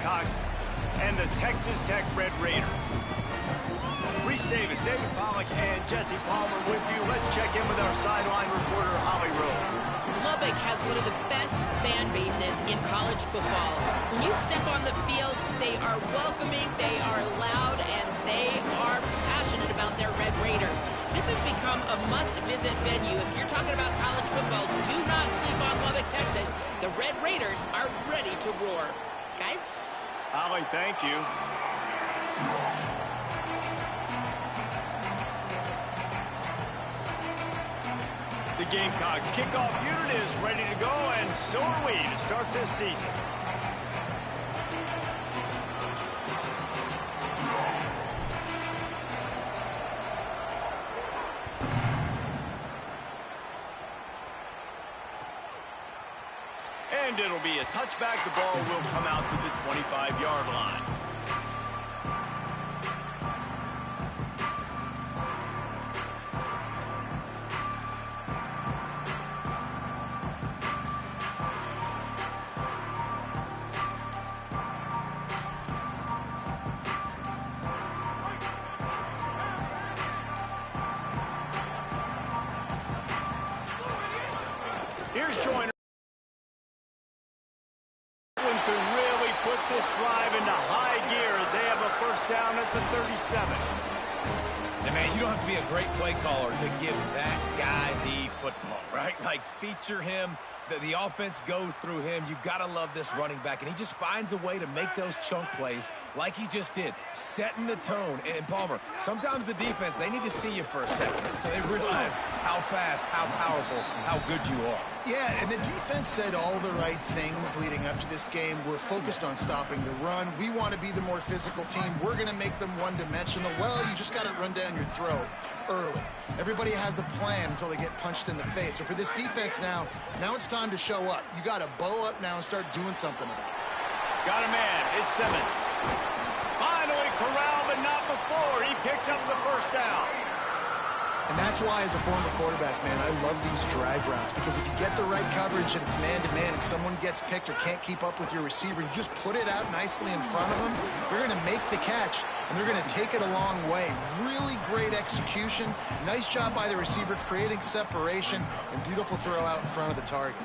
Gamecocks and the Texas Tech Red Raiders. Reese Davis, David Pollack, and Jesse Palmer with you. Let's check in with our sideline reporter, Holly Rowe. Lubbock has one of the best fan bases in college football. When you step on the field, they are welcoming, they are loud, and they are passionate about their Red Raiders. This has become a must-visit venue. If you're talking about college football, do not sleep on Lubbock, Texas. The Red Raiders are ready to roar. Guys? Holly, thank you. The Gamecocks kickoff unit is ready to go, and so are we to start this season. And it'll be a touchback. The ball will come out to the 25-yard line. Here's Joyner. To really put this drive into high gear as they have a first down at the 37. And man, you don't have to be a great play caller to give that guy the football, right? Like, feature him. The offense goes through him. You got to love this running back, and he just finds a way to make those chunk plays like he just did, setting the tone. And Palmer, sometimes the defense, they need to see you for a second so they realize how fast, how powerful, how good you are. Yeah, and the defense said all the right things leading up to this game. We're focused on stopping the run. We want to be the more physical team. We're going to make them one-dimensional. Well, you just got to run down your throat early. Everybody has a plan until they get punched in the face. So for this defense now it's time to show up. You got to bow up now and start doing something about it. Got a man. It's Simmons. Finally corralled, but not before. He picks up the first down. And that's why, as a former quarterback, man, I love these drag routes, because if you get the right coverage and it's man-to-man and someone gets picked or can't keep up with your receiver, you just put it out nicely in front of them, they're going to make the catch, and they're going to take it a long way. Really great execution. Nice job by the receiver creating separation, and beautiful throw out in front of the target.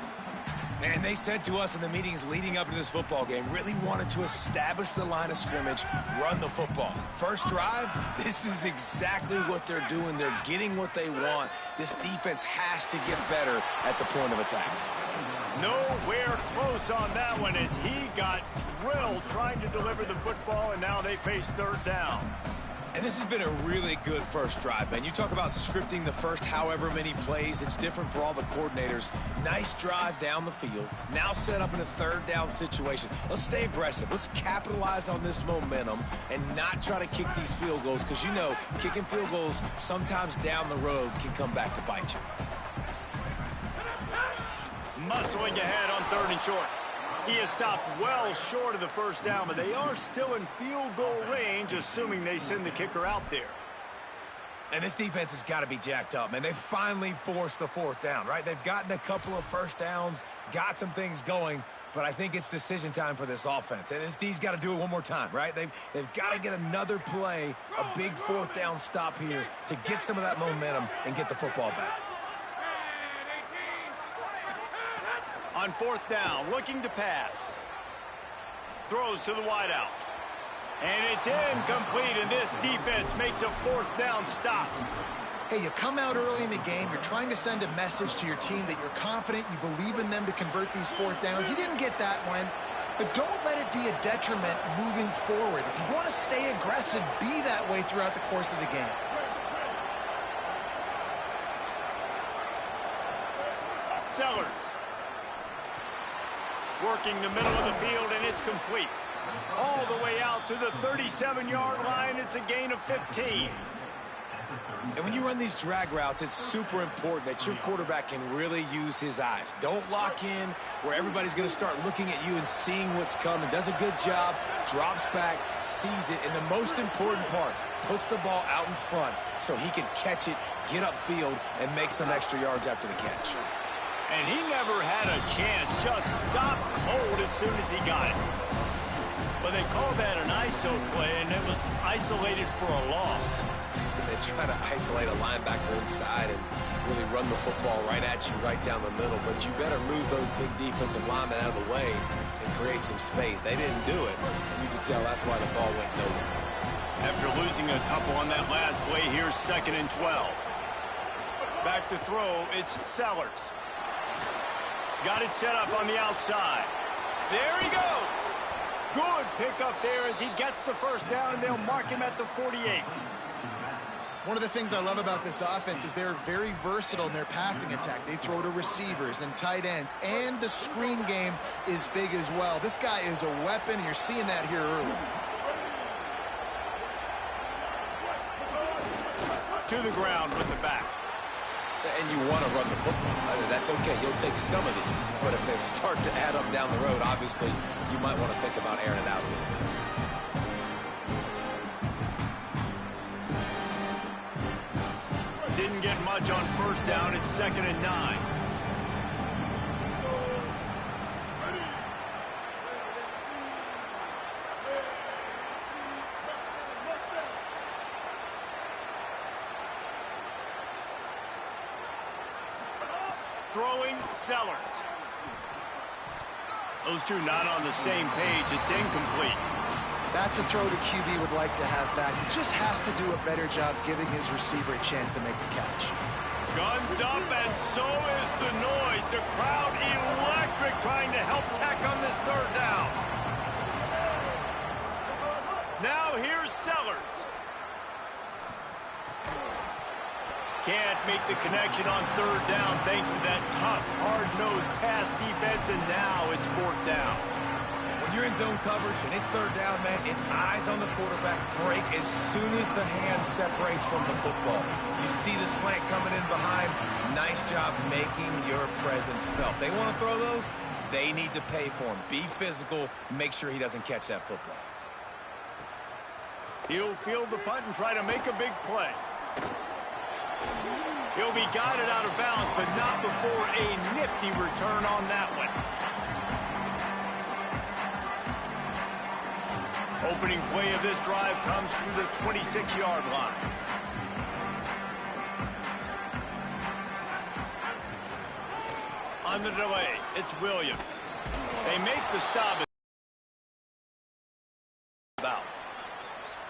And they said to us in the meetings leading up to this football game, really wanted to establish the line of scrimmage, run the football. First drive, this is exactly what they're doing. They're getting what they want. This defense has to get better at the point of attack. Nowhere close on that one as he got drilled trying to deliver the football, and now they face third down. And this has been a really good first drive, man. You talk about scripting the first however many plays. It's different for all the coordinators. Nice drive down the field. Now set up in a third down situation. Let's stay aggressive. Let's capitalize on this momentum and not try to kick these field goals, because you know kicking field goals sometimes down the road can come back to bite you. Muscling ahead on third and short. He is stopped well short of the first down, but they are still in field goal range, assuming they send the kicker out there. And this defense has got to be jacked up, man. They finally forced the fourth down, right? They've gotten a couple of first downs, got some things going, but I think it's decision time for this offense. And this D's got to do it one more time, right? They've got to get another play, a big fourth down stop here to get some of that momentum and get the football back. On fourth down, looking to pass. Throws to the wideout. And it's incomplete, and this defense makes a fourth down stop. Hey, you come out early in the game, you're trying to send a message to your team that you're confident, you believe in them to convert these fourth downs. You didn't get that one, but don't let it be a detriment moving forward. If you want to stay aggressive, be that way throughout the course of the game. Sellers. Working the middle of the field, and it's complete. All the way out to the 37-yard line. It's a gain of 15. And when you run these drag routes, it's super important that your quarterback can really use his eyes. Don't lock in where everybody's going to start looking at you and seeing what's coming. Does a good job, drops back, sees it, and the most important part, puts the ball out in front so he can catch it, get upfield, and make some extra yards after the catch. And he never had a chance, just stopped cold as soon as he got it. But Well, they call that an ISO play, and it was isolated for a loss. And they try to isolate a linebacker inside and really run the football right at you, right down the middle. But you better move those big defensive linemen out of the way and create some space. They didn't do it, and you can tell that's why the ball went nowhere. After losing a couple on that last play, here's 2nd and 12. Back to throw, it's Sellers. Got it set up on the outside. There he goes. Good pickup there as he gets the first down, and they'll mark him at the 48. One of the things I love about this offense is they're very versatile in their passing attack. They throw to receivers and tight ends, and the screen game is big as well. This guy is a weapon, and you're seeing that here early. To the ground with the back. And you want to run the football. That's okay. You'll take some of these. But if they start to add up down the road, obviously, you might want to think about airing it out a little bit. Didn't get much on first down. It's 2nd and 9. Throwing, Sellers. Those two not on the same page. It's incomplete. That's a throw the QB would like to have back. He just has to do a better job giving his receiver a chance to make the catch. Guns up, and so is the noise. The crowd electric trying to help Tech on this 3rd down. Now here's Sellers. Can't make the connection on 3rd down thanks to that tough, hard-nosed pass defense, and now it's 4th down. When you're in zone coverage and it's 3rd down, man, it's eyes on the quarterback. Break as soon as the hand separates from the football. You see the slant coming in behind. Nice job making your presence felt. They want to throw those, they need to pay for them. Be physical. Make sure he doesn't catch that football. He'll field the punt and try to make a big play. He'll be guided out of bounds, but not before a nifty return on that one. Opening play of this drive comes from the 26-yard line. On the delay, it's Williams. They make the stop.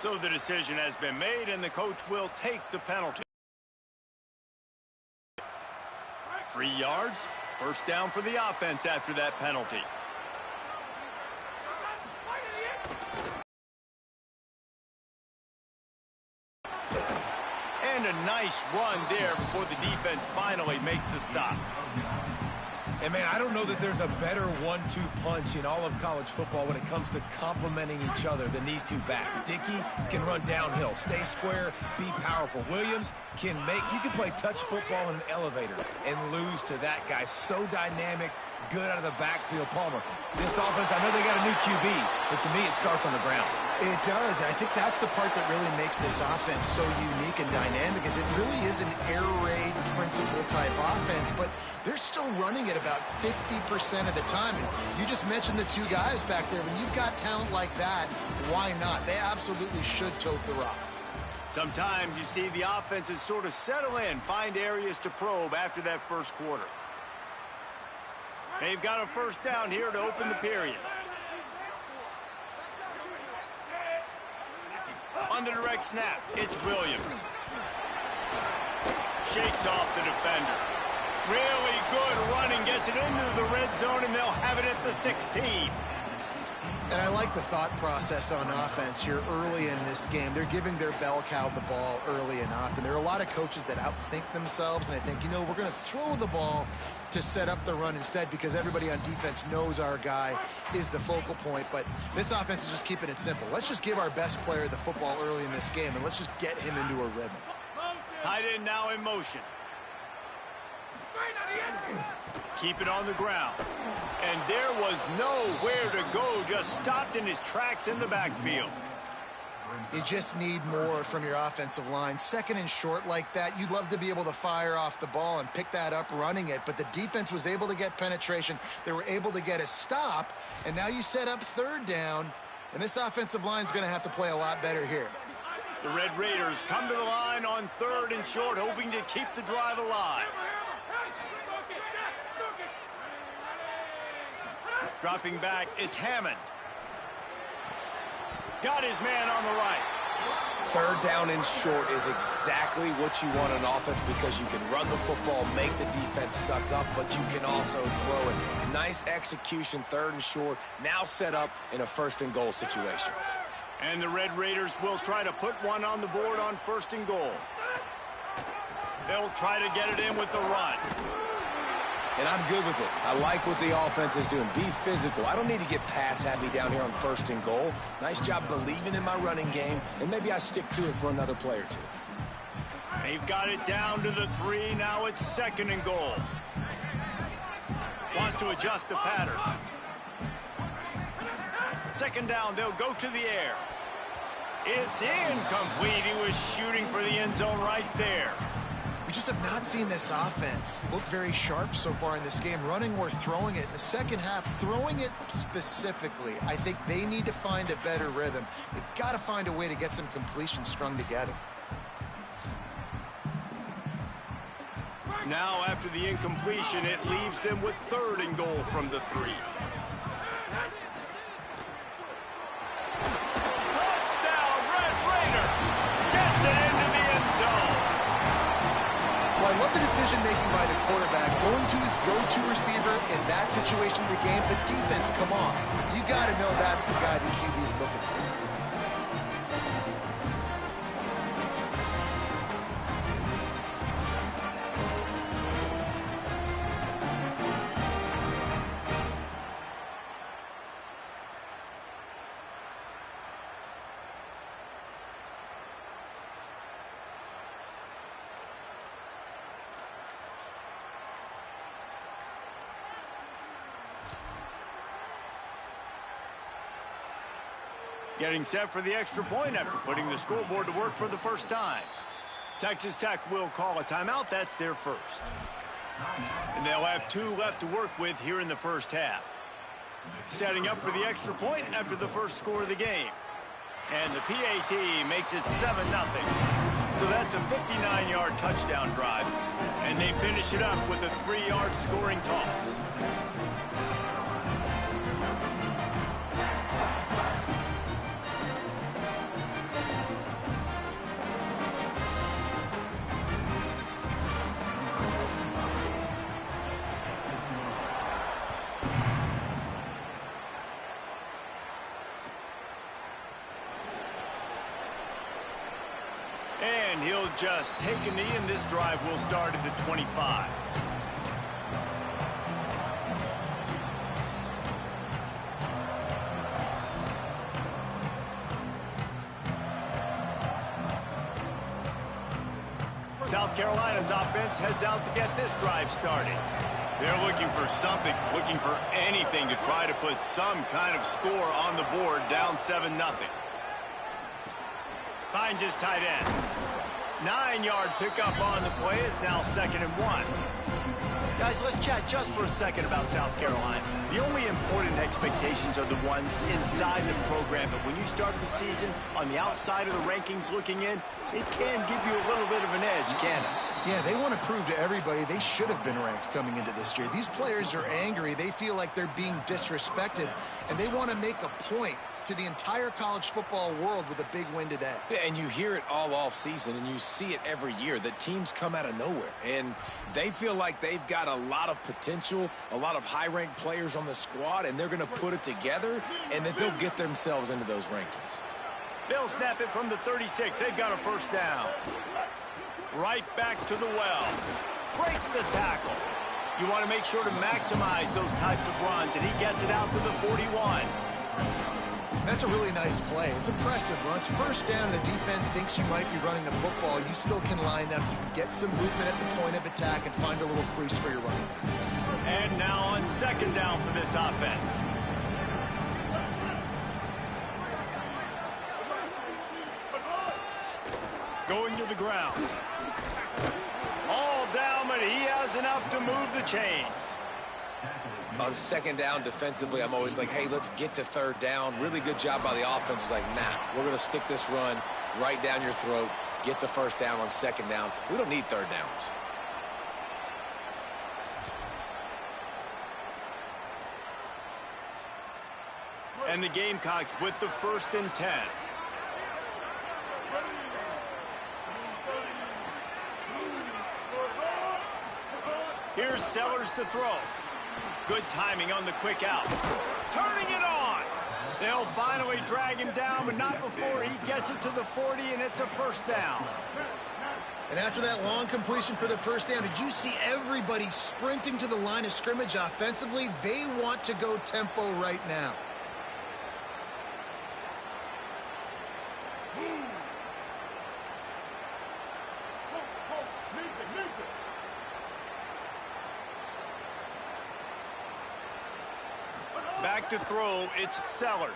So the decision has been made, and the coach will take the penalty. 3 yards, first down for the offense after that penalty. And a nice run there before the defense finally makes the stop. And, man, I don't know that there's a better 1-2 punch in all of college football when it comes to complementing each other than these two backs. Dickey can run downhill, stay square, be powerful. Williams can you can play touch football in an elevator and lose to that guy. So dynamic, good out of the backfield. Palmer, this offense, I know they got a new QB, but to me it starts on the ground. It does. I think that's the part that really makes this offense so unique and dynamic, is it really is an air raid principle type offense, but they're still running it about 50% of the time. And you just mentioned the two guys back there. When you've got talent like that, why not? They absolutely should tote the rock. Sometimes you see the offenses sort of settle in, find areas to probe after that first quarter. They've got a first down here to open the period. On the direct snap, it's Williams. Shakes off the defender. Really good running, gets it into the red zone, and they'll have it at the 16. And I like the thought process on offense here early in this game. They're giving their bell cow the ball early and often. There are a lot of coaches that outthink themselves, and they think, you know, we're going to throw the ball to set up the run instead because everybody on defense knows our guy is the focal point. But this offense is just keeping it simple. Let's just give our best player the football early in this game, and let's just get him into a rhythm. Tight end now in motion. Keep it on the ground. And there was nowhere to go, just stopped in his tracks in the backfield. You just need more from your offensive line. Second and short like that, you'd love to be able to fire off the ball and pick that up running it, but the defense was able to get penetration. They were able to get a stop, and now you set up third down, And this offensive line is going to have to play a lot better here. The Red Raiders come to the line on 3rd and short, hoping to keep the drive alive. Dropping back, it's Hammond. Got his man on the right. 3rd down and short is exactly what you want on offense because you can run the football, make the defense suck up, but you can also throw it. Nice execution, 3rd and short, now set up in a 1st and goal situation. And the Red Raiders will try to put one on the board on 1st and goal. They'll try to get it in with the run. And I'm good with it. I like what the offense is doing. Be physical. I don't need to get pass happy down here on 1st and goal. Nice job believing in my running game, and maybe I stick to it for another play or two. They've got it down to the 3. Now it's 2nd and goal. Wants to adjust the pattern. 2nd down, they'll go to the air. It's incomplete. He was shooting for the end zone right there. We just have not seen this offense look very sharp so far in this game, running or throwing it. In the second half, throwing it specifically, I think they need to find a better rhythm. They've got to find a way to get some completions strung together. Now, after the incompletion, it leaves them with 3rd and goal from the 3. Touchdown, Red Raider! Gets it into the end zone. Well, I love the decision-making by the quarterback, going to his go-to receiver in that situation of the game. But defense, come on. You got to know that's the guy the QB's looking for. Getting set for the extra point after putting the scoreboard to work for the first time. Texas Tech will call a timeout. That's their first. And they'll have 2 left to work with here in the first half. Setting up for the extra point after the first score of the game. And the PAT makes it 7-0. So that's a 59-yard touchdown drive. And they finish it up with a 3-yard scoring toss. And he'll just take a knee, and this drive will start at the 25. South Carolina's offense heads out to get this drive started. They're looking for something, looking for anything to try to put some kind of score on the board, down 7-0. Finds his tight end. 9-yard pickup on the play. It's now 2nd and 1. Guys, let's chat just for a second about South Carolina. The only important expectations are the ones inside the program, but when you start the season on the outside of the rankings looking in, it can give you a little bit of an edge, can it? Yeah, they want to prove to everybody they should have been ranked coming into this year. These players are angry. They feel like they're being disrespected, and they want to make a point to the entire college football world with a big win today. Yeah, and you hear it all off season, and you see it every year. The teams come out of nowhere, and they feel like they've got a lot of potential, a lot of high-ranked players on the squad, and they're going to put it together, and then they'll get themselves into those rankings. They'll snap it from the 36. They've got a first down. Right back to the well. Breaks the tackle. You want to make sure to maximize those types of runs, and he gets it out to the 41. That's a really nice play. It's impressive. When it's first down and the defense thinks you might be running the football, you still can line up. You can get some movement at the point of attack and find a little crease for your running back. And now on 2nd down for this offense. Going to the ground. All down, but he has enough to move the chains. on second down defensively, I'm always like, hey, let's get to third down. Really good job by the offense. It's like, nah, we're going to stick this run right down your throat, get the first down on second down. We don't need third downs. And the Gamecocks with the 1st and 10. Here's Sellers to throw. Good timing on the quick out. Turning it on. They'll finally drag him down, but not before he gets it to the 40, and it's a first down. And after that long completion for the first down, did you see everybody sprinting to the line of scrimmage offensively? They want to go tempo right now. Back to throw, it's Sellers.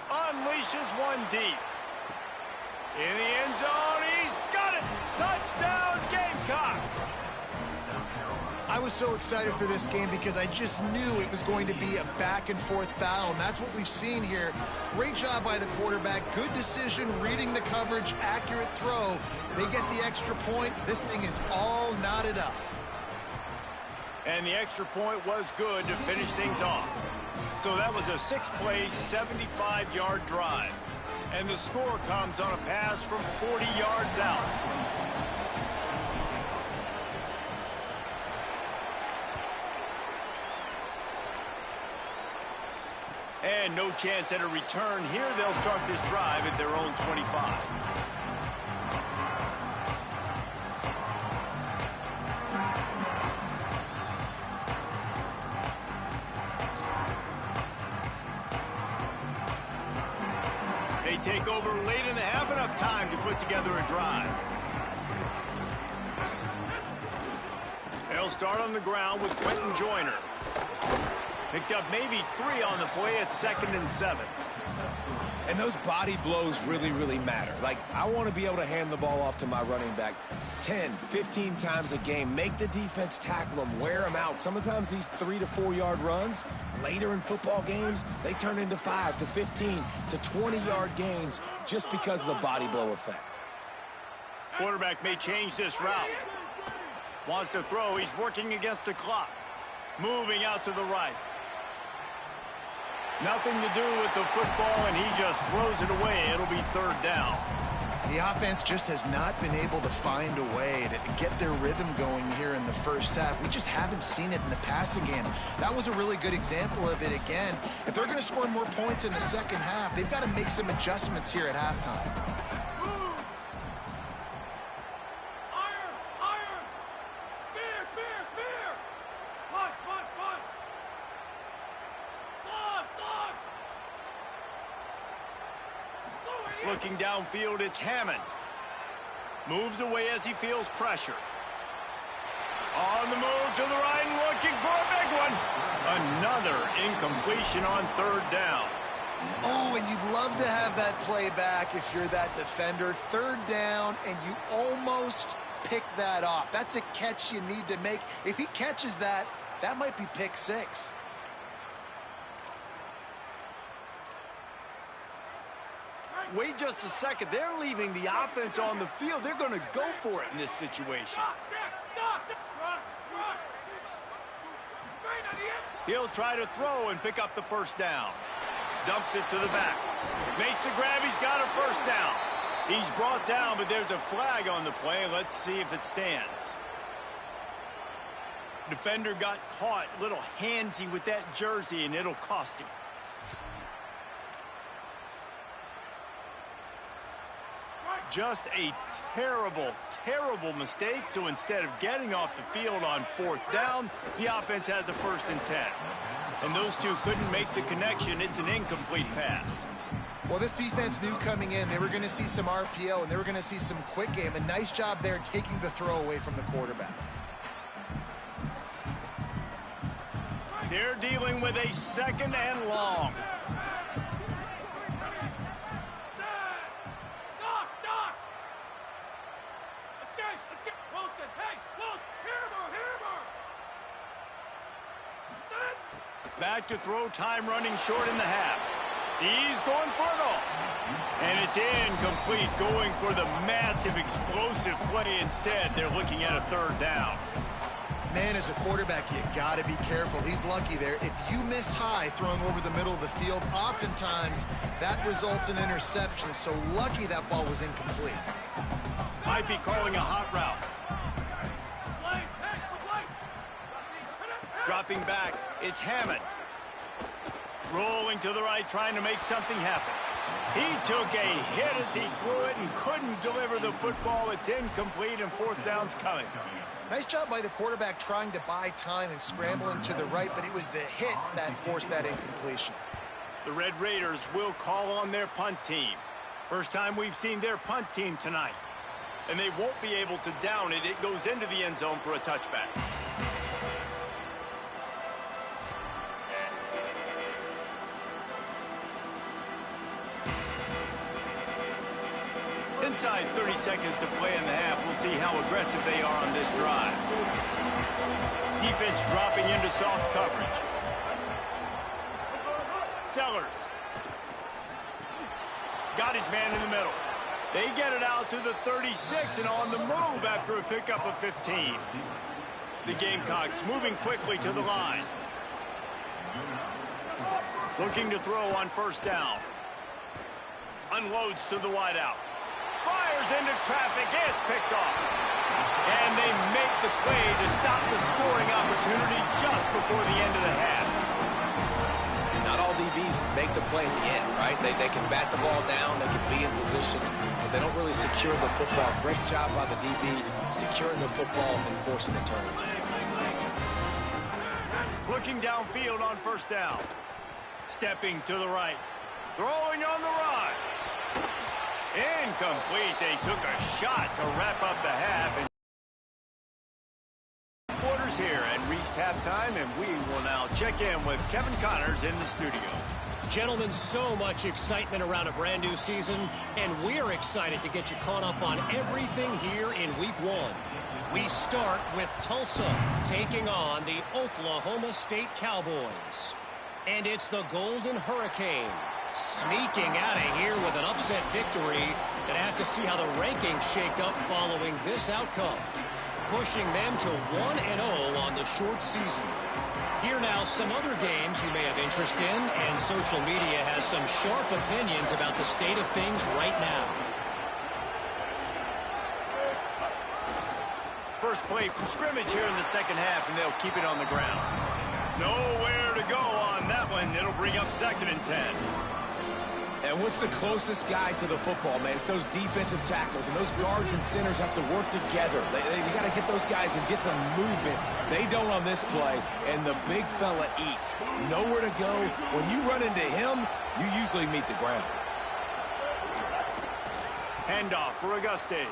Unleashes one deep. In the end zone, he's got it! Touchdown, Gamecocks! I was so excited for this game because I just knew it was going to be a back-and-forth battle, and that's what we've seen here. Great job by the quarterback, good decision, reading the coverage, accurate throw. They get the extra point. This thing is all knotted up. And the extra point was good to finish things off. So that was a 6-play, 75-yard drive. And the score comes on a pass from 40 yards out. And no chance at a return here. They'll start this drive at their own 25. They take over late in the half, enough time to put together a drive. They'll start on the ground with Quentin Joyner. Picked up maybe 3 on the play at 2nd and 7. And those body blows really, really matter. Like, I want to be able to hand the ball off to my running back 10, 15 times a game. Make the defense tackle them, wear them out. Sometimes these 3 to 4 yard runs, later in football games, they turn into 5 to 15 to 20 yard gains just because of the body blow effect. Quarterback may change this route. Wants to throw. He's working against the clock. Moving out to the right. Nothing to do with the football, and he just throws it away. It'll be 3rd down. The offense just has not been able to find a way to get their rhythm going here in the first half. We just haven't seen it in the passing game. That was a really good example of it again. If they're going to score more points in the second half, they've got to make some adjustments here at halftime. Looking downfield, it's Hammond. Moves away as he feels pressure. On the move to the right and looking for a big one. Another incompletion on 3rd down. Oh, and you'd love to have that play back if you're that defender. 3rd down, and you almost pick that off. That's a catch you need to make. If he catches that, that might be pick 6. Wait just a second. They're leaving the offense on the field. They're going to go for it in this situation. He'll try to throw and pick up the first down. Dumps it to the back. Makes the grab. He's got a first down. He's brought down, but there's a flag on the play. Let's see if it stands. Defender got caught a little handsy with that jersey, and it'll cost him. Just a terrible, terrible mistake. So instead of getting off the field on 4th down, the offense has a 1st and 10. And those two couldn't make the connection. It's an incomplete pass. Well, this defense knew coming in they were going to see some RPO and they were going to see some quick game. A nice job there taking the throw away from the quarterback. They're dealing with a 2nd and long. Back to throw, time running short in the half. He's going for it all. And it's incomplete, going for the massive explosive play instead. They're looking at a third down. Man, as a quarterback, you got to be careful. He's lucky there. If you miss high throwing over the middle of the field, oftentimes that results in interception. So lucky that ball was incomplete. Might be calling a hot route. Dropping back, it's Hammond. Rolling to the right, trying to make something happen. He took a hit as he threw it and couldn't deliver the football. It's incomplete, and fourth down's coming. Nice job by the quarterback trying to buy time and scrambling to the right, but it was the hit that forced that incompletion. The Red Raiders will call on their punt team. First time we've seen their punt team tonight. And they won't be able to down it. It goes into the end zone for a touchback. Inside 30 seconds to play in the half. We'll see how aggressive they are on this drive. Defense dropping into soft coverage. Sellers. Got his man in the middle. They get it out to the 36 and on the move after a pickup of 15. The Gamecocks moving quickly to the line. Looking to throw on first down. Unloads to the wideout. Fires into traffic. It's picked off. And they make the play to stop the scoring opportunity just before the end of the half. Not all DBs make the play at the end, right? They can bat the ball down, they can be in position, but they don't really secure the football. Great job by the DB securing the football and forcing the turnover. Looking downfield on first down. Stepping to the right. Throwing on the run. Incomplete. They took a shot to wrap up the half. And quarters here and reached halftime, and we will now check in with Kevin Connors in the studio. Gentlemen, so much excitement around a brand new season, and we're excited to get you caught up on everything here in Week 1. We start with Tulsa taking on the Oklahoma State Cowboys. And it's the Golden Hurricane sneaking out of here with an upset victory. Gonna have to see how the rankings shake up following this outcome, pushing them to 1-0 on the short season. Here now some other games you may have interest in, and social media has some sharp opinions about the state of things right now. First play from scrimmage here in the second half, and they'll keep it on the ground. Nowhere to go on that one. It'll bring up 2nd and 10. And what's the closest guy to the football, man? It's those defensive tackles, and those guards and centers have to work together. They got to get those guys and get some movement. They don't on this play, and the big fella eats. Nowhere to go. When you run into him, you usually meet the ground. Handoff for Auguste.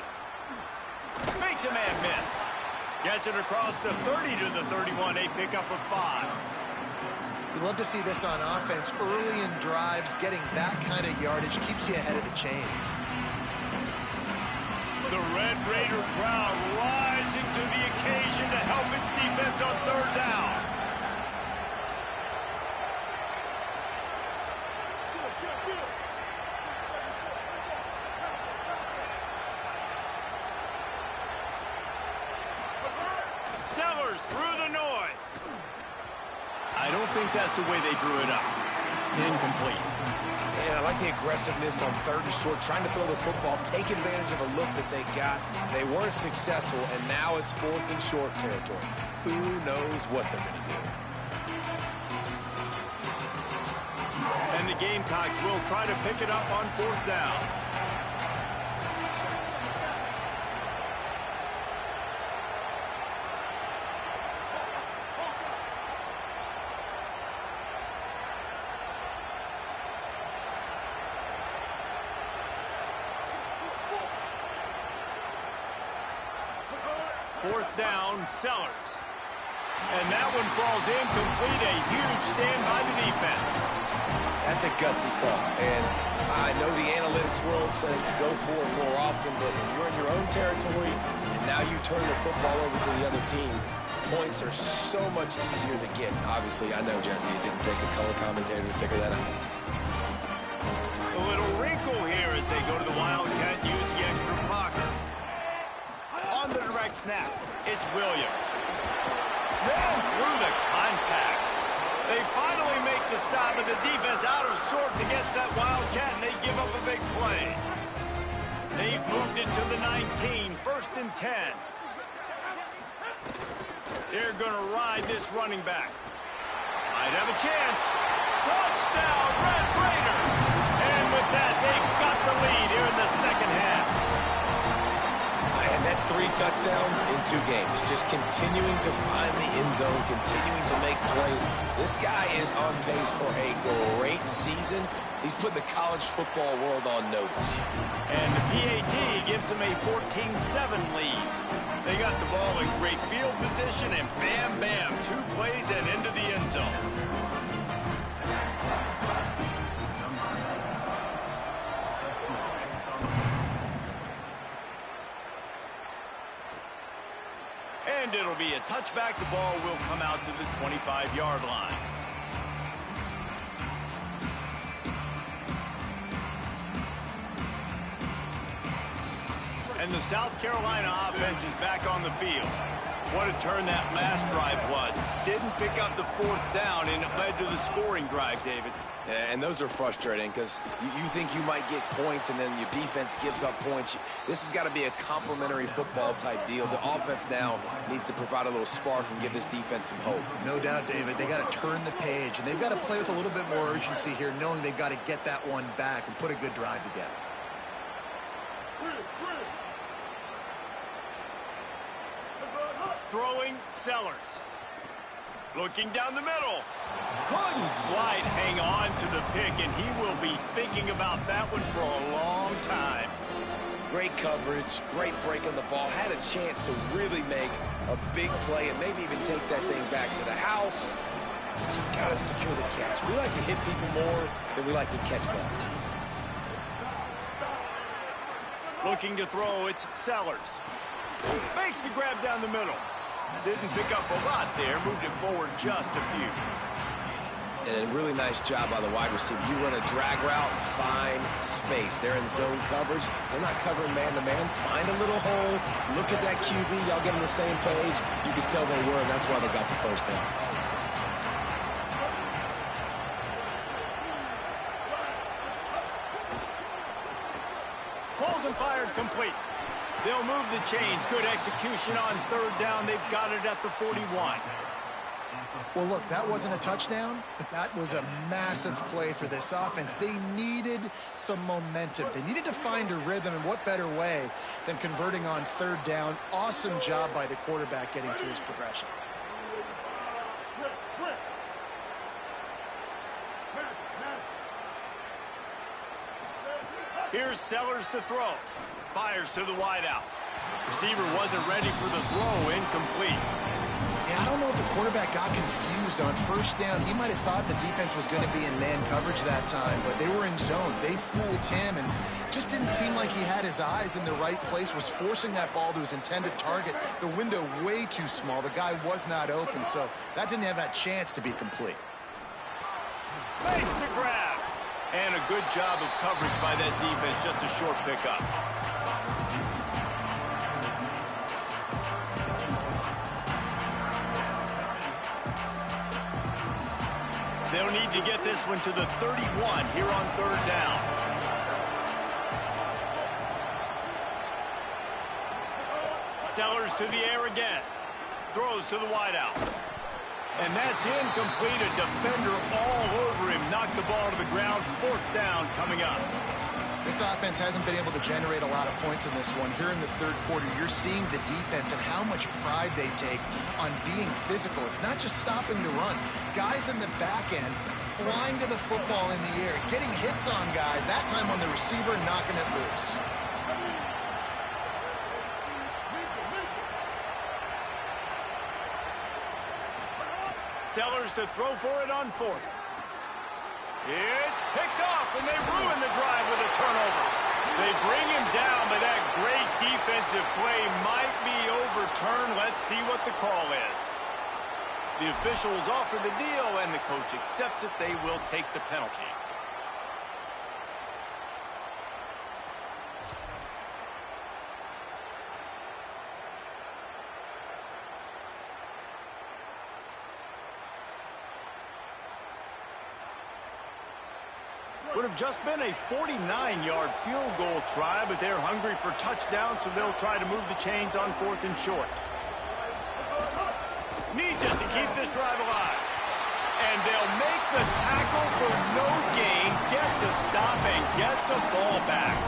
Makes a man miss. Gets it across the 30 to the 31. A pickup of 5. We love to see this on offense. Early in drives, getting that kind of yardage keeps you ahead of the chains. The Red Raider crowd rising to the occasion to help its defense on third down. Sellers through the noise. I don't think that's the way they drew it up. Incomplete. And I like the aggressiveness on 3rd and short, trying to throw the football, take advantage of a look that they got. They weren't successful, and now it's 4th and short territory. Who knows what they're going to do? And the Gamecocks will try to pick it up on 4th down. Fourth down, Sellers. And that one falls incomplete. A huge stand by the defense. That's a gutsy call. And I know the analytics world says to go for it more often, but when you're in your own territory and now you turn the football over to the other team, points are so much easier to get. Obviously, I know, Jesse, it didn't take a color commentator to figure that out. A little wrinkle here as they go to the Wildcat, use the extra blocker. On the direct snap, it's Williams. Then through the contact. They finally make the stop, and the defense out of sorts against that Wildcat, and they give up a big play. They've moved it to the 19, 1st and 10. They're going to ride this running back. Might have a chance. Touchdown, Red Raiders! And with that, they've got the lead here in the second half. And that's 3 touchdowns in 2 games. Just continuing to find the end zone, continuing to make plays. This guy is on pace for a great season. He's put the college football world on notice. And the PAT gives them a 14-7 lead. They got the ball in great field position, and bam, bam, 2 plays and into the end zone. And it'll be a touchback. The ball will come out to the 25-yard line. And the South Carolina offense is back on the field. What a turn that last drive was. Didn't pick up the 4th down, and it led to the scoring drive, David. And those are frustrating because you think you might get points and then your defense gives up points. This has got to be a complementary football type deal. The offense now needs to provide a little spark and give this defense some hope. No doubt, David. They got to turn the page, and they've got to play with a little bit more urgency here, knowing they've got to get that one back and put a good drive together. Throwing, Sellers. Looking down the middle. Couldn't quite hang on to the pick, and he will be thinking about that one for a long time. Great coverage, great break on the ball. Had a chance to really make a big play and maybe even take that thing back to the house. But you got to secure the catch. We like to hit people more than we like to catch balls. Looking to throw, it's Sellers. Makes the grab down the middle. Didn't pick up a lot there, moved it forward just a few. And a really nice job by the wide receiver. You run a drag route, find space. They're in zone coverage. They're not covering man-to-man. Find a little hole. Look at that QB. Y'all get on the same page. You can tell they were, and that's why they got the 1st down. Pulls and fired complete. They'll move the chains. Good execution on 3rd down. They've got it at the 41. Well, look, that wasn't a touchdown, but that was a massive play for this offense. They needed some momentum. They needed to find a rhythm, and what better way than converting on 3rd down. Awesome job by the quarterback getting through his progression. Here's Sellers to throw. Fires to the wideout. Receiver wasn't ready for the throw. Incomplete. Yeah, I don't know if the quarterback got confused on 1st down. He might have thought the defense was going to be in man coverage that time, but they were in zone. They fooled him and just didn't seem like he had his eyes in the right place, was forcing that ball to his intended target. The window way too small. The guy was not open, so that didn't have that chance to be complete. Makes the grab. And a good job of coverage by that defense. Just a short pickup. They'll need to get this one to the 31 here on 3rd down. Sellers to the air again. Throws to the wideout. And that's incomplete. A defender all over him. Knocked the ball to the ground. 4th down coming up. This offense hasn't been able to generate a lot of points in this one. Here in the 3rd quarter, you're seeing the defense and how much pride they take on being physical. It's not just stopping the run. Guys in the back end flying to the football in the air, getting hits on guys, that time on the receiver, knocking it loose. Sellers to throw for it on 4th. It's picked off, and they ruin the drive with a turnover. They bring him down, but that great defensive play might be overturned. Let's see what the call is. The officials offer the deal, and the coach accepts it. They will take the penalty. Would have just been a 49-yard field goal try, but they're hungry for touchdown, so they'll try to move the chains on 4th and short. Needs it to keep this drive alive. And they'll make the tackle for no gain, get the stop, and get the ball back.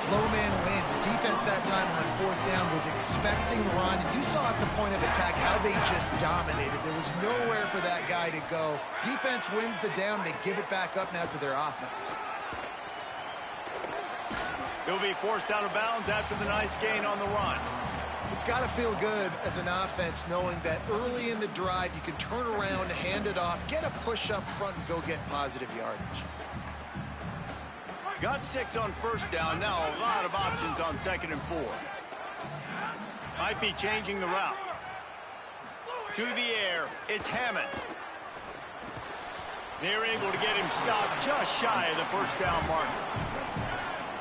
Low man wins. Defense that time on 4th down was expecting run. You saw at the point of attack how they just dominated. There was nowhere for that guy to go. Defense wins the down. They give it back up now to their offense. He'll be forced out of bounds after the nice gain on the run. It's got to feel good as an offense knowing that early in the drive you can turn around, hand it off, get a push up front, and go get positive yardage. Got 6 on 1st down. Now a lot of options on 2nd and 4. Might be changing the route. To the air, it's Hammond. They're able to get him stopped just shy of the 1st down marker.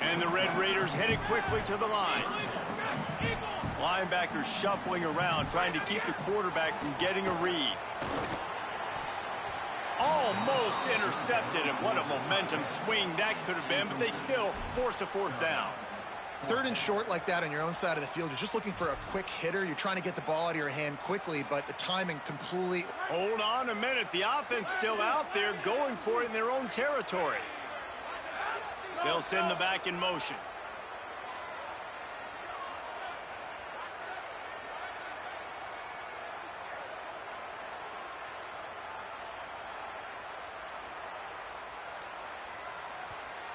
And the Red Raiders headed quickly to the line. Linebackers shuffling around, trying to keep the quarterback from getting a read. Almost intercepted, and what a momentum swing that could have been, but they still force a 4th down. 3rd and short like that on your own side of the field, you're just looking for a quick hitter. You're trying to get the ball out of your hand quickly, but the timing completely... Hold on a minute. The offense still out there going for it in their own territory. They'll send the back in motion.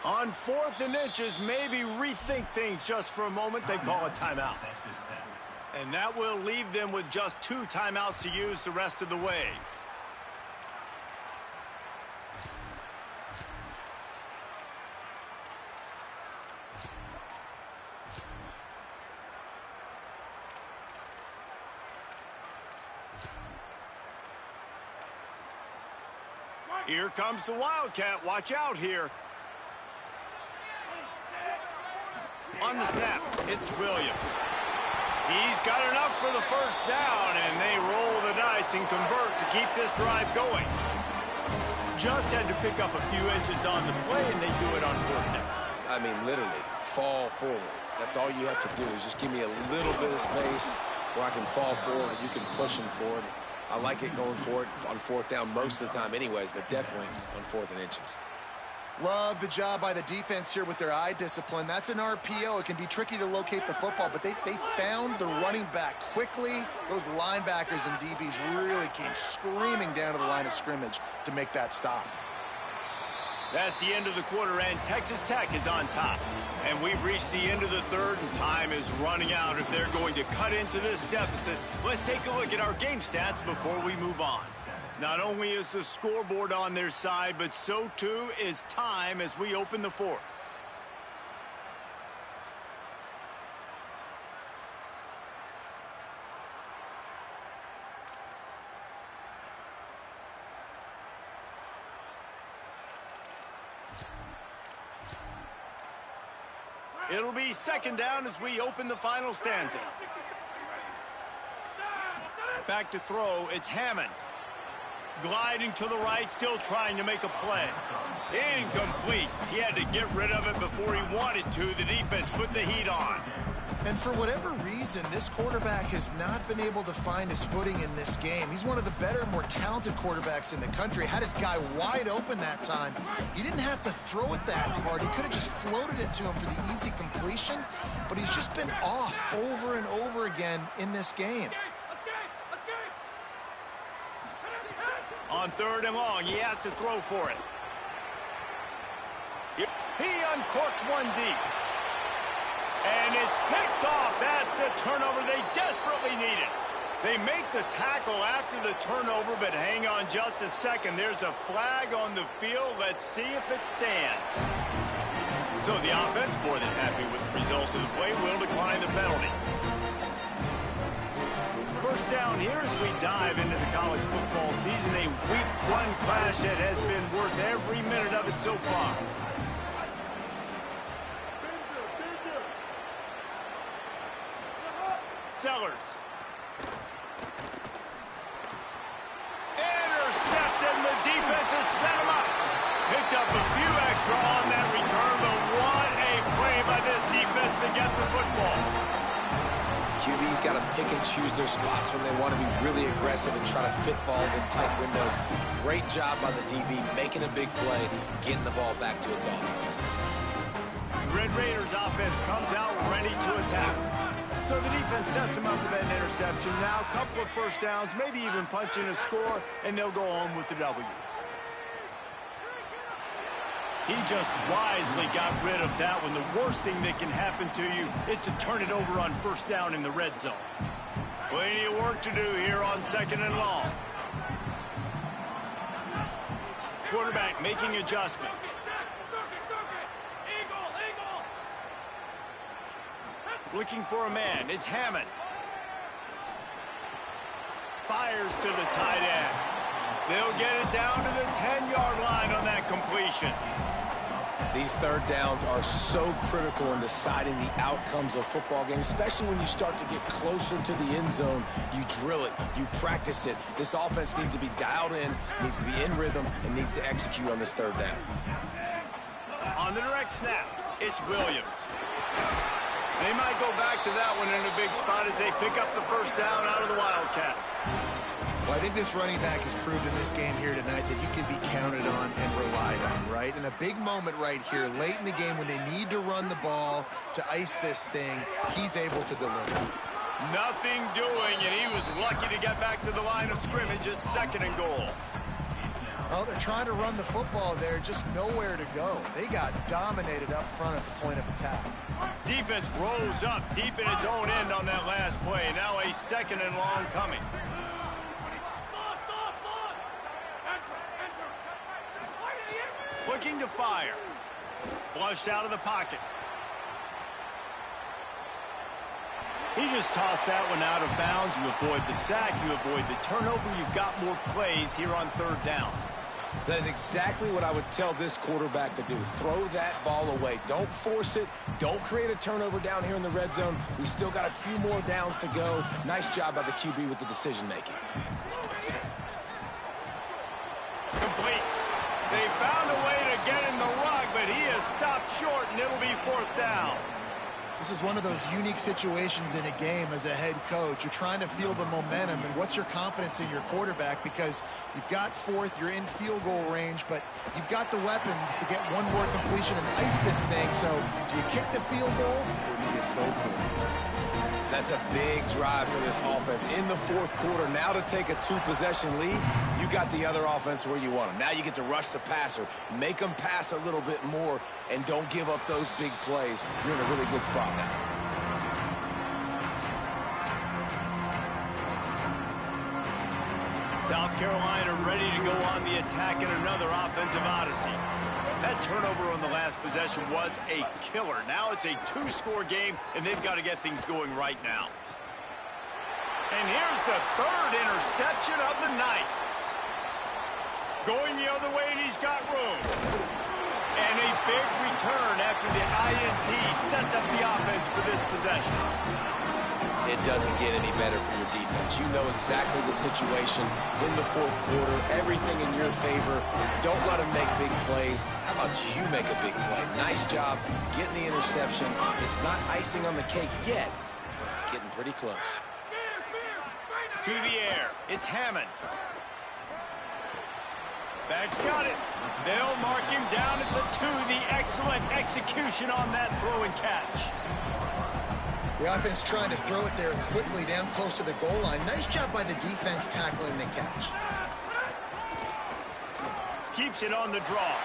On 4th and inches, maybe rethink things just for a moment. They call a timeout. And that will leave them with just 2 timeouts to use the rest of the way. Here comes the Wildcat. Watch out here. On the snap, it's Williams. He's got enough for the 1st down, and they roll the dice and convert to keep this drive going. Just had to pick up a few inches on the play, and they do it on 4th down. I mean, literally, fall forward. That's all you have to do is just give me a little bit of space where I can fall forward and you can push him forward. I like it going forward on 4th down most of the time anyways, but definitely on 4th and inches. Love the job by the defense here with their eye discipline. That's an RPO. It can be tricky to locate the football, but they found the running back quickly. Those linebackers and DBs really came screaming down to the line of scrimmage to make that stop. That's the end of the quarter, and Texas Tech is on top. And we've reached the end of the 3rd, and time is running out if they're going to cut into this deficit. Let's take a look at our game stats before we move on. Not only is the scoreboard on their side, but so too is time as we open the 4th. It'll be 2nd down as we open the final stanza. Back to throw, it's Hammond. Gliding to the right, still trying to make a play. Incomplete. He had to get rid of it before he wanted to. The defense put the heat on. And for whatever reason, this quarterback has not been able to find his footing in this game. He's one of the better, more talented quarterbacks in the country. Had his guy wide open that time. He didn't have to throw it that hard. He could have just floated it to him for the easy completion, but he's just been off over and over again in this game. On 3rd and long, he has to throw for it. He uncorks one deep. And it's picked off. That's the turnover they desperately needed. They make the tackle after the turnover, but hang on just a second. There's a flag on the field. Let's see if it stands. So the offense, more than happy with the result of the play, will decline the penalty. first down here as we dive into the college football season. A Week 1 clash that has been worth every minute of it so far. Sellers. Intercepted, and the defense has set him up. Picked up a few extra on that return, but what a play by this defense to get the football. QB's got to pick and choose their spots when they want to be really aggressive and try to fit balls in tight windows. Great job by the DB, making a big play, getting the ball back to its offense. Red Raiders offense comes out ready to attack. So the defense sets them up with that interception. Now a couple of first downs, maybe even punching a score, and they'll go home with the W. He just wisely got rid of that one. The worst thing that can happen to you is to turn it over on first down in the red zone. Plenty of work to do here on 2nd and long. Quarterback making adjustments. Looking for a man. It's Hammond. Fires to the tight end. They'll get it down to the 10-yard line on that completion. These third downs are so critical in deciding the outcomes of football games, especially when you start to get closer to the end zone. You drill it, you practice it. This offense needs to be dialed in, needs to be in rhythm, and needs to execute on this third down. On the direct snap, it's Williams. They might go back to that one in a big spot as they pick up the first down out of the Wildcat. Well, I think this running back has proved in this game here tonight that he can be counted on and relied on, right? In a big moment right here, late in the game when they need to run the ball to ice this thing, he's able to deliver. Nothing doing, and he was lucky to get back to the line of scrimmage at 2nd and goal. Well, they're trying to run the football there, just nowhere to go. They got dominated up front at the point of attack. Defense rose up deep in its own end on that last play. Now a 2nd and long coming. Looking to fire. Flushed out of the pocket. He just tossed that one out of bounds. You avoid the sack, you avoid the turnover. You've got more plays here on 3rd down. That is exactly what I would tell this quarterback to do. Throw that ball away. Don't force it. Don't create a turnover down here in the red zone. We still got a few more downs to go. Nice job by the QB with the decision-making. Complete. They found a way to get in the rug, but he has stopped short, and it'll be 4th down. This is one of those unique situations in a game as a head coach. You're trying to feel the momentum, and what's your confidence in your quarterback? Because you've got 4th, you're in field goal range, but you've got the weapons to get one more completion and ice this thing. So do you kick the field goal, or do you go for it? That's a big drive for this offense in the 4th quarter. Now to take a 2-possession lead, you got the other offense where you want them. Now you get to rush the passer, make them pass a little bit more, and don't give up those big plays. You're in a really good spot now. South Carolina ready to go on the attack in another offensive odyssey. That turnover on the last possession was a killer. Now it's a 2-score game, and they've got to get things going right now. And here's the 3rd interception of the night. Going the other way, and he's got room. And a big return after the INT sets up the offense for this possession. It doesn't get any better for your defense. You know exactly the situation in the 4th quarter, everything in your favor. Don't let them make big plays. How about you make a big play? Nice job getting the interception. It's not icing on the cake yet, but it's getting pretty close. To the air, it's Hammond. Back's got it. They'll mark him down at the 2. The excellent execution on that throw and catch. The offense trying to throw it there quickly down close to the goal line. Nice job by the defense tackling the catch. Keeps it on the draw.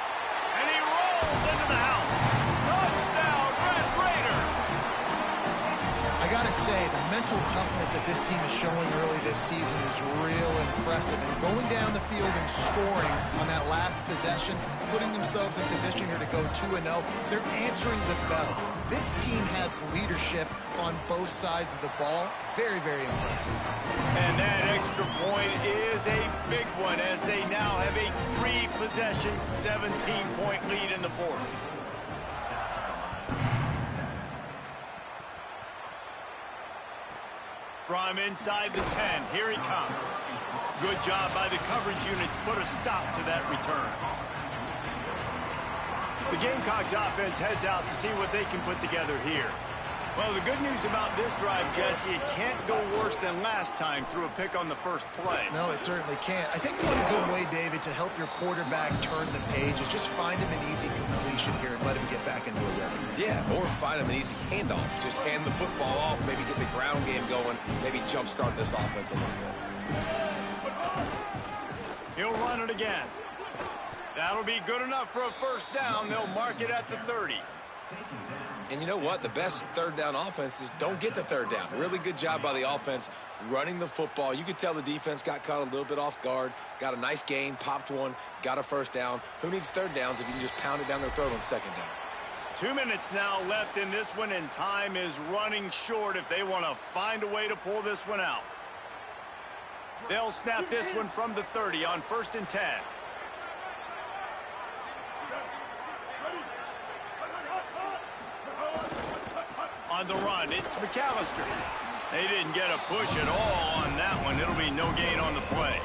And he rolls into the house. Touchdown, Red Raiders! I got to say, the mental toughness that this team is showing early this season is real impressive. And going down the field and scoring on that last possession, putting themselves in position here to go 2-0, they're answering the bell. This team has leadership on both sides of the ball. Very, very impressive. And that extra point is a big one as they now have a 3-possession, 17-point lead in the fourth. From inside the 10, here he comes. Good job by the coverage unit to put a stop to that return. The Gamecocks offense heads out to see what they can put together here. Well, the good news about this drive, Jesse, it can't go worse than last time through a pick on the first play. No, it certainly can't. I think one good way, David, to help your quarterback turn the page is just find him an easy completion here and let him get back into a rhythm. Yeah, or find him an easy handoff. Just hand the football off, maybe get the ground game going, maybe jumpstart this offense a little bit. He'll run it again. That'll be good enough for a first down. They'll mark it at the 30. And you know what? The best third down offense is don't get the third down. Really good job by the offense running the football. You could tell the defense got caught a little bit off guard, got a nice gain, popped one, got a first down. Who needs third downs if you can just pound it down their throat on second down? 2 minutes now left in this one, and time is running short if they want to find a way to pull this one out. They'll snap this one from the 30 on 1st and 10. On the run, it's McAllister. They didn't get a push at all on that one. It'll be no gain on the play.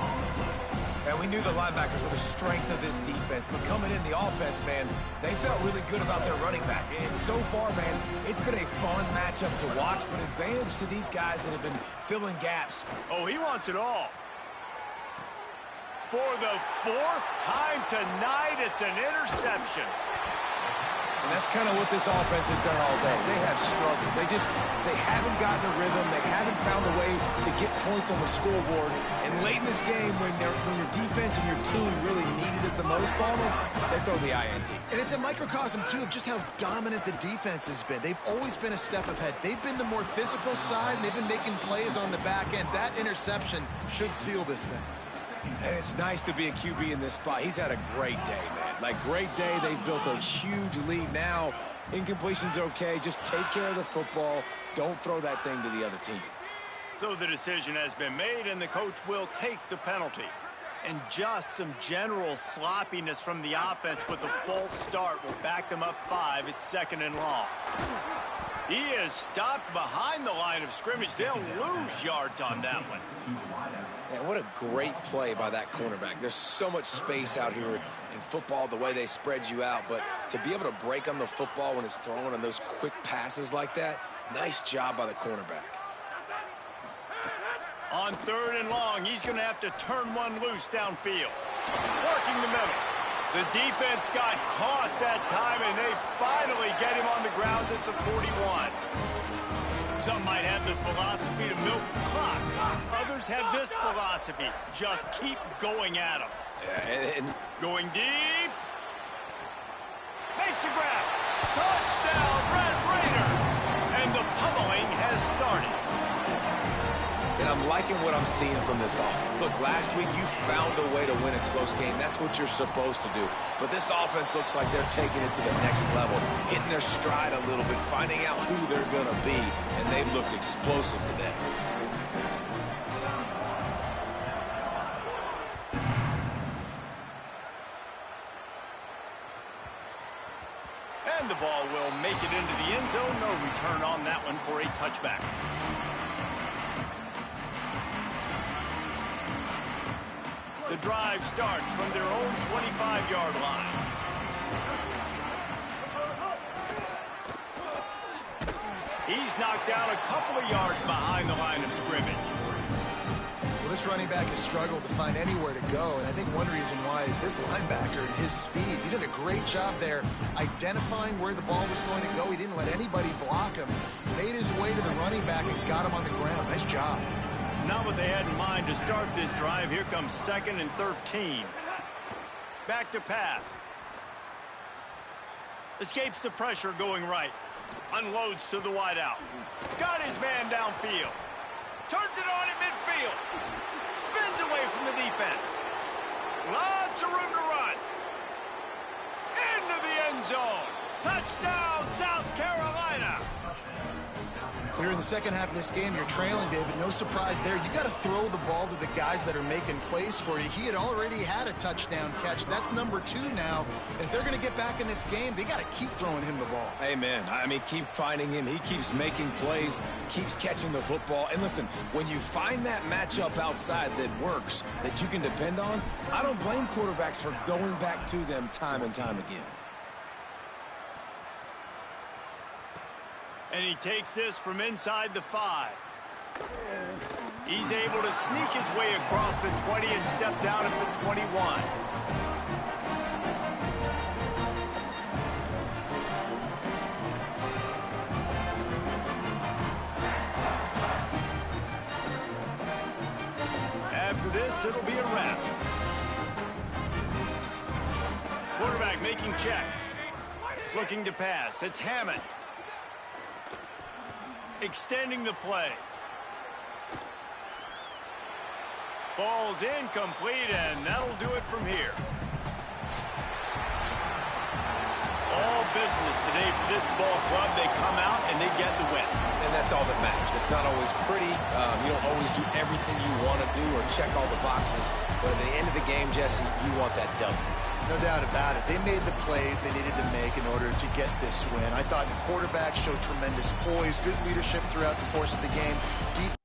And we knew the linebackers were the strength of this defense, but coming in the offense, man, they felt really good about their running back. And so far, man, it's been a fun matchup to watch, but advantage to these guys that have been filling gaps. Oh, he wants it all. For the 4th time tonight, it's an interception. And that's kind of what this offense has done all day. They have struggled. They haven't gotten a rhythm. They haven't found a way to get points on the scoreboard. And late in this game, when your defense and your team really needed it the most, Palmer, they throw the INT. And it's a microcosm, too, of just how dominant the defense has been. They've always been a step ahead. They've been the more physical side, and they've been making plays on the back end. That interception should seal this thing. And it's nice to be a QB in this spot. He's had a great day, man. Like, great day. They've built a huge lead now. Incompletion's okay. Just take care of the football. Don't throw that thing to the other team. So the decision has been made, and the coach will take the penalty. And just some general sloppiness from the offense with a false start will back them up 5. It's 2nd and long. He is stopped behind the line of scrimmage. They'll lose yards on that one. Man, what a great play by that cornerback. There's so much space out here in football, the way they spread you out. But to be able to break on the football when it's thrown on those quick passes like that, nice job by the cornerback. On 3rd and long, he's going to have to turn one loose downfield. Working the middle. The defense got caught that time, and they finally get him on the ground at the 41. Some might have the philosophy to milk the clock. Others have this philosophy. Just keep going at them. Yeah, and going deep. Makes a grab. Touchdown, Red Raiders. And the pummeling has started. And I'm liking what I'm seeing from this offense. Look, last week you found a way to win a close game. That's what you're supposed to do. But this offense looks like they're taking it to the next level, hitting their stride a little bit, finding out who they're going to be, and they've looked explosive today. And the ball will make it into the end zone. No return on that one for a touchback. The drive starts from their own 25-yard line. He's knocked down a couple of yards behind the line of scrimmage. Well, this running back has struggled to find anywhere to go, and I think one reason why is this linebacker and his speed. He did a great job there identifying where the ball was going to go. He didn't let anybody block him. Made his way to the running back and got him on the ground. Nice job. Not what they had in mind to start this drive. Here comes 2nd and 13. Back to pass. Escapes the pressure going right. Unloads to the wideout. Got his man downfield. Turns it on at midfield. Spins away from the defense. Lots of room to run. Into the end zone. Touchdown, South Carolina. Here in the second half of this game, you're trailing, David. No surprise there. You got to throw the ball to the guys that are making plays for you. He had already had a touchdown catch. That's number 2 now. And if they're going to get back in this game, they got to keep throwing him the ball. Amen. I mean, keep finding him. He keeps making plays, keeps catching the football. And listen, when you find that matchup outside that works, that you can depend on, I don't blame quarterbacks for going back to them time and time again. And he takes this from inside the 5. He's able to sneak his way across the 20 and steps out at the 21. After this, it'll be a wrap. Quarterback making checks. Looking to pass. It's Hammond. Extending the play. Ball's incomplete, and that'll do it from here. All business today for this ball club. They come out and they get the win. And that's all that matters. It's not always pretty. You don't always do everything you want to do or check all the boxes. But at the end of the game, Jesse, you want that W. No doubt about it. They made the plays they needed to make in order to get this win. I thought the quarterback showed tremendous poise, good leadership throughout the course of the game.